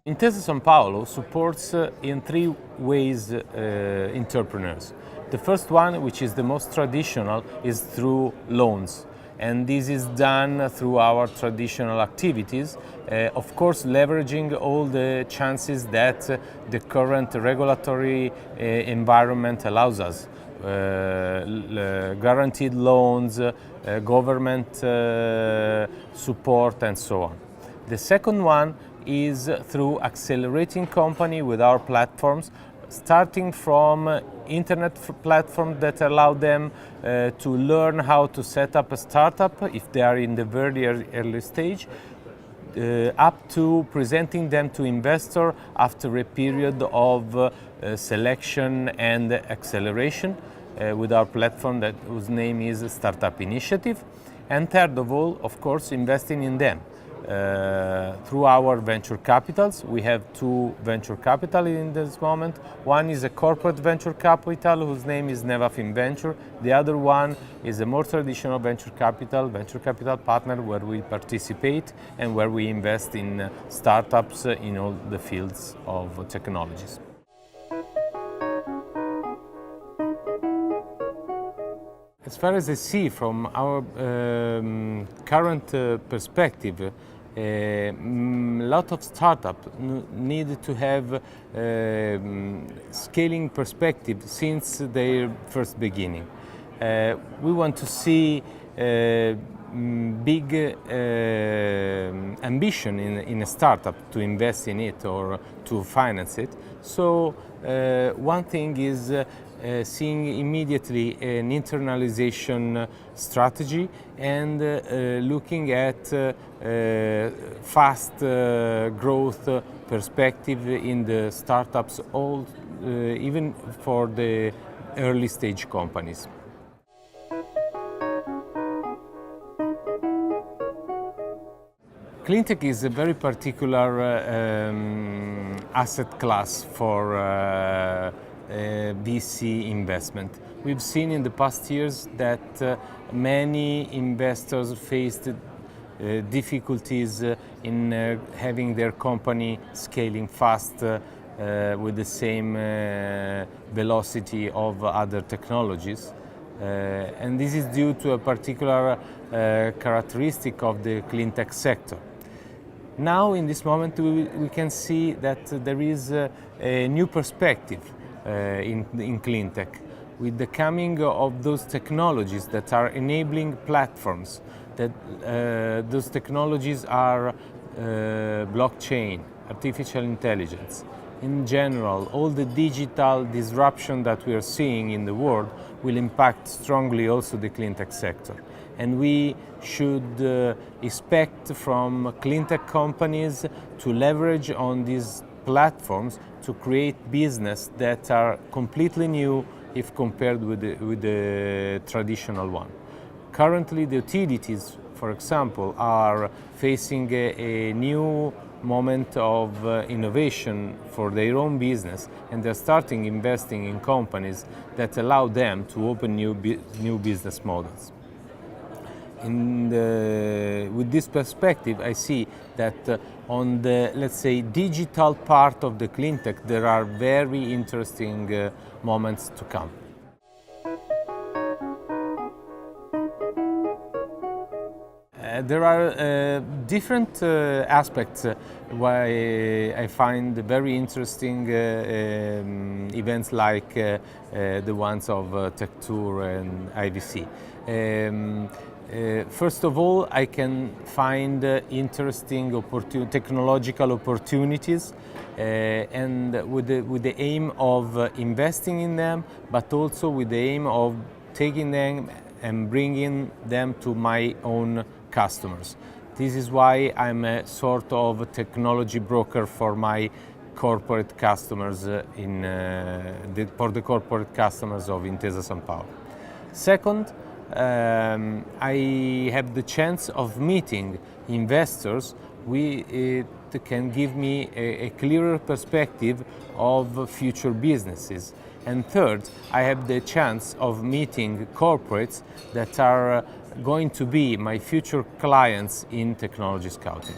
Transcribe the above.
Intesa Sanpaolo supports in three ways entrepreneurs. The first one, which is the most traditional, is through loans. And this is done through our traditional activities, of course leveraging all the chances that the current regulatory environment allows us. Guaranteed loans, government support and so on. The second one is through accelerating company with our platforms, starting from internet platforms that allow them to learn how to set up a startup if they are in the very early stage, up to presenting them to investor after a period of selection and acceleration with our platform whose name is Startup Initiative. And third of all, of course, investing in them. Through our venture capitals. We have two venture capital in this moment. One is a corporate venture capital whose name is Nevafin Venture. The other one is a more traditional venture capital partner where we participate and where we invest in startups in all the fields of technologies. As far as I see from our current perspective, a lot of startups need to have scaling perspective since their first beginning. We want to see big ambition in a startup to invest in it or to finance it. So one thing is seeing immediately an internalization strategy and looking at fast growth perspective in the startups, even for the early stage companies. Cleantech is a very particular asset class for VC investment. We've seen in the past years that many investors faced difficulties in having their company scaling fast with the same velocity of other technologies. And this is due to a particular characteristic of the cleantech sector. Now, in this moment, we can see that there is a new perspective in cleantech, with the coming of those technologies that are enabling platforms. That those technologies are blockchain, artificial intelligence. In general, all the digital disruption that we are seeing in the world will impact strongly also the cleantech sector. And we should expect from cleantech companies to leverage on these platforms to create business that are completely new if compared with the traditional one. Currently, the utilities, for example, are facing a new moment of innovation for their own business, and they're starting investing in companies that allow them to open new business models. With this perspective, I see that on the, let's say, digital part of the cleantech, there are very interesting moments to come. There are different aspects why I find very interesting events like the ones of Tech Tour and IVC. First of all, I can find interesting technological opportunities and with the aim of investing in them, but also with the aim of taking them and bringing them to my own customers. This is why I'm a sort of technology broker for my corporate customers for the corporate customers of Intesa Sanpaolo. Second, I have the chance of meeting investors. It can give me a clearer perspective of future businesses. And third, I have the chance of meeting corporates that are going to be my future clients in technology scouting.